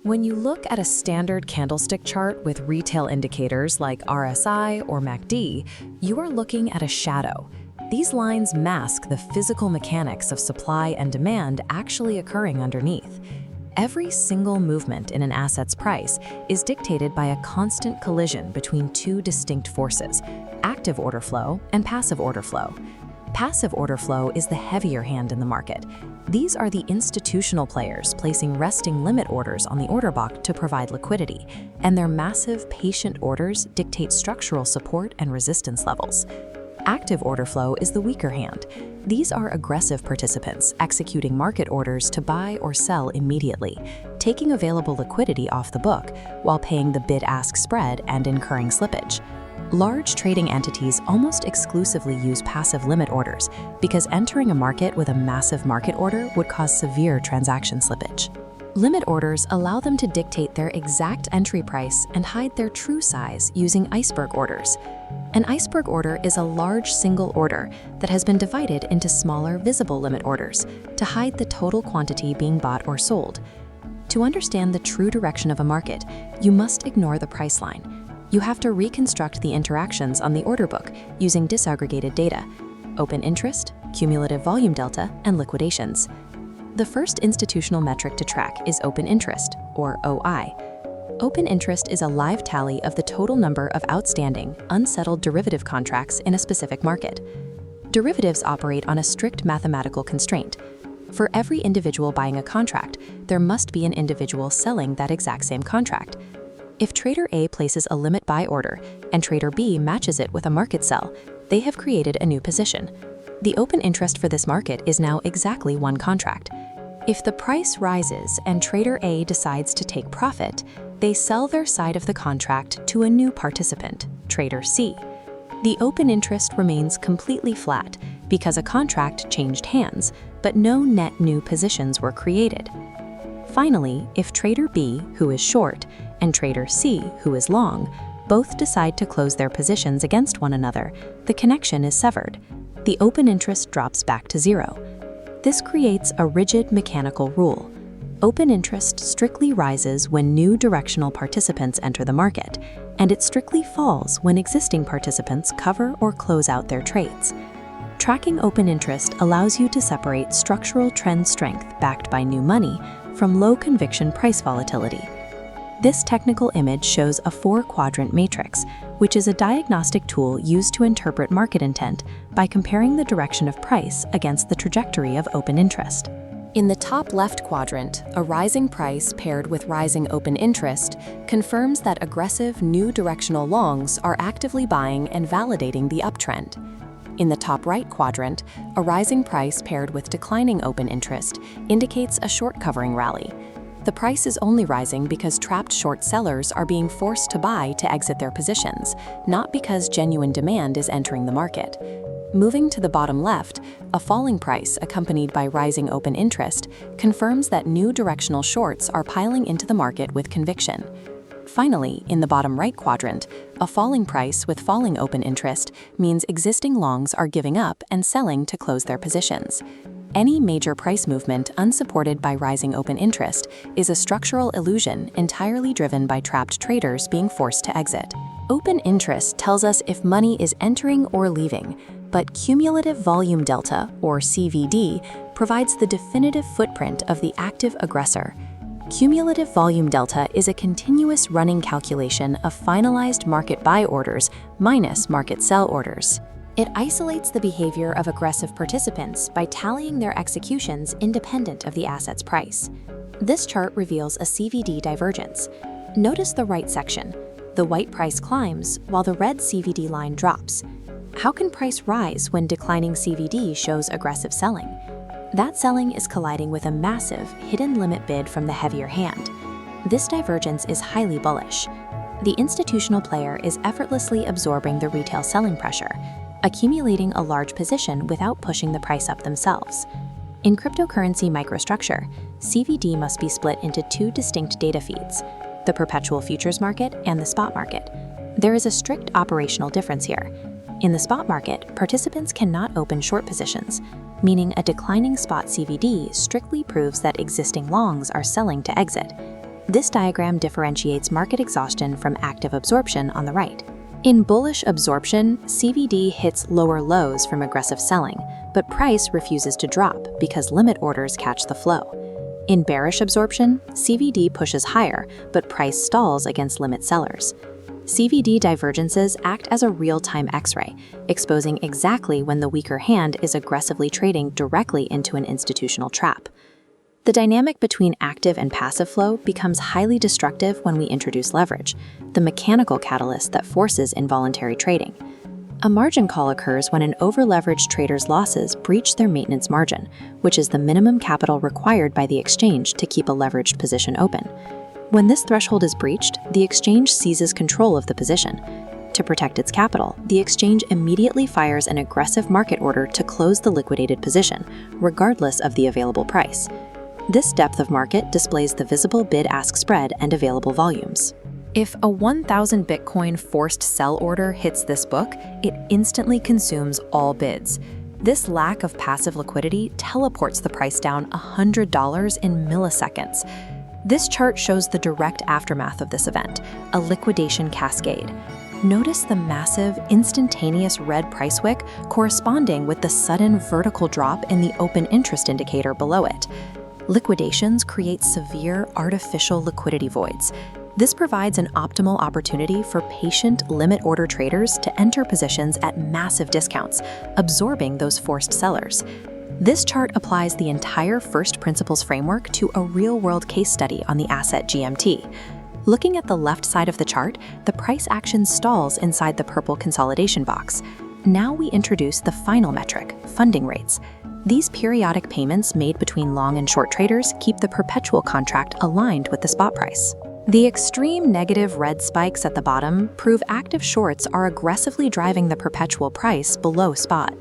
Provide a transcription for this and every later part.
When you look at a standard candlestick chart with retail indicators like RSI or MACD, you are looking at a shadow. These lines mask the physical mechanics of supply and demand actually occurring underneath. Every single movement in an asset's price is dictated by a constant collision between two distinct forces, active order flow and passive order flow. Passive order flow is the heavier hand in the market. These are the institutional players placing resting limit orders on the order book to provide liquidity, and their massive patient orders dictate structural support and resistance levels. Active order flow is the weaker hand. These are aggressive participants executing market orders to buy or sell immediately, taking available liquidity off the book while paying the bid-ask spread and incurring slippage. Large trading entities almost exclusively use passive limit orders because entering a market with a massive market order would cause severe transaction slippage. Limit orders allow them to dictate their exact entry price and hide their true size using iceberg orders. An iceberg order is a large single order that has been divided into smaller visible limit orders to hide the total quantity being bought or sold. To understand the true direction of a market, you must ignore the price line. You have to reconstruct the interactions on the order book using disaggregated data, open interest, cumulative volume delta, and liquidations. The first institutional metric to track is open interest, or OI. Open interest is a live tally of the total number of outstanding, unsettled derivative contracts in a specific market. Derivatives operate on a strict mathematical constraint. For every individual buying a contract, there must be an individual selling that exact same contract. If Trader A places a limit buy order and Trader B matches it with a market sell, they have created a new position. The open interest for this market is now exactly one contract. If the price rises and Trader A decides to take profit, they sell their side of the contract to a new participant, Trader C. The open interest remains completely flat because a contract changed hands, but no net new positions were created. Finally, if Trader B, who is short, and Trader C, who is long, both decide to close their positions against one another, the connection is severed. The open interest drops back to zero. This creates a rigid mechanical rule. Open interest strictly rises when new directional participants enter the market, and it strictly falls when existing participants cover or close out their trades. Tracking open interest allows you to separate structural trend strength backed by new money from low conviction price volatility. This technical image shows a 4-quadrant matrix, which is a diagnostic tool used to interpret market intent by comparing the direction of price against the trajectory of open interest. In the top left quadrant, a rising price paired with rising open interest confirms that aggressive new directional longs are actively buying and validating the uptrend. In the top right quadrant, a rising price paired with declining open interest indicates a short covering rally. The price is only rising because trapped short sellers are being forced to buy to exit their positions, not because genuine demand is entering the market. Moving to the bottom left, a falling price accompanied by rising open interest confirms that new directional shorts are piling into the market with conviction. Finally, in the bottom right quadrant, a falling price with falling open interest means existing longs are giving up and selling to close their positions. Any major price movement unsupported by rising open interest is a structural illusion entirely driven by trapped traders being forced to exit. Open interest tells us if money is entering or leaving, but cumulative volume delta, or CVD, provides the definitive footprint of the active aggressor. Cumulative volume delta is a continuous running calculation of finalized market buy orders minus market sell orders. It isolates the behavior of aggressive participants by tallying their executions independent of the asset's price. This chart reveals a CVD divergence. Notice the right section. The white price climbs while the red CVD line drops. How can price rise when declining CVD shows aggressive selling? That selling is colliding with a massive hidden limit bid from the heavier hand. This divergence is highly bullish. The institutional player is effortlessly absorbing the retail selling pressure, accumulating a large position without pushing the price up themselves. In cryptocurrency microstructure, CVD must be split into two distinct data feeds, the perpetual futures market and the spot market. There is a strict operational difference here. In the spot market, participants cannot open short positions, meaning a declining spot CVD strictly proves that existing longs are selling to exit. This diagram differentiates market exhaustion from active absorption on the right. In bullish absorption, CVD hits lower lows from aggressive selling, but price refuses to drop because limit orders catch the flow. In bearish absorption, CVD pushes higher, but price stalls against limit sellers. CVD divergences act as a real-time X-ray, exposing exactly when the weaker hand is aggressively trading directly into an institutional trap. The dynamic between active and passive flow becomes highly destructive when we introduce leverage, the mechanical catalyst that forces involuntary trading. A margin call occurs when an over-leveraged trader's losses breach their maintenance margin, which is the minimum capital required by the exchange to keep a leveraged position open. When this threshold is breached, the exchange seizes control of the position. To protect its capital, the exchange immediately fires an aggressive market order to close the liquidated position, regardless of the available price. This depth of market displays the visible bid-ask spread and available volumes. If a 1,000 Bitcoin forced sell order hits this book, it instantly consumes all bids. This lack of passive liquidity teleports the price down $100 in milliseconds. This chart shows the direct aftermath of this event, a liquidation cascade. Notice the massive, instantaneous red price wick corresponding with the sudden vertical drop in the open interest indicator below it. Liquidations create severe artificial liquidity voids. This provides an optimal opportunity for patient limit order traders to enter positions at massive discounts, absorbing those forced sellers. This chart applies the entire first principles framework to a real-world case study on the asset GMT. Looking at the left side of the chart, the price action stalls inside the purple consolidation box. Now we introduce the final metric, funding rates. These periodic payments made between long and short traders keep the perpetual contract aligned with the spot price. The extreme negative red spikes at the bottom prove active shorts are aggressively driving the perpetual price below spot.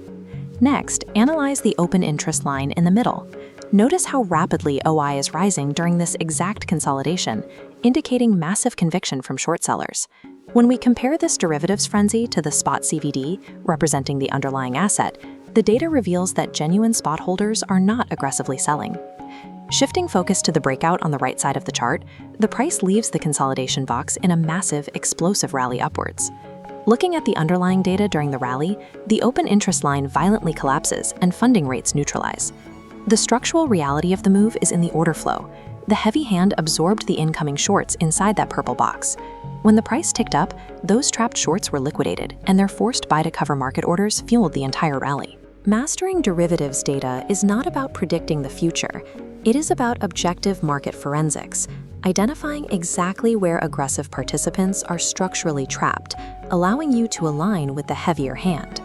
Next, analyze the open interest line in the middle. Notice how rapidly OI is rising during this exact consolidation, indicating massive conviction from short sellers. When we compare this derivatives frenzy to the spot CVD, representing the underlying asset, the data reveals that genuine spot holders are not aggressively selling. Shifting focus to the breakout on the right side of the chart, the price leaves the consolidation box in a massive, explosive rally upwards. Looking at the underlying data during the rally, the open interest line violently collapses and funding rates neutralize. The structural reality of the move is in the order flow. The heavy hand absorbed the incoming shorts inside that purple box. When the price ticked up, those trapped shorts were liquidated, and their forced buy-to-cover market orders fueled the entire rally. Mastering derivatives data is not about predicting the future. It is about objective market forensics, identifying exactly where aggressive participants are structurally trapped, allowing you to align with the heavier hand.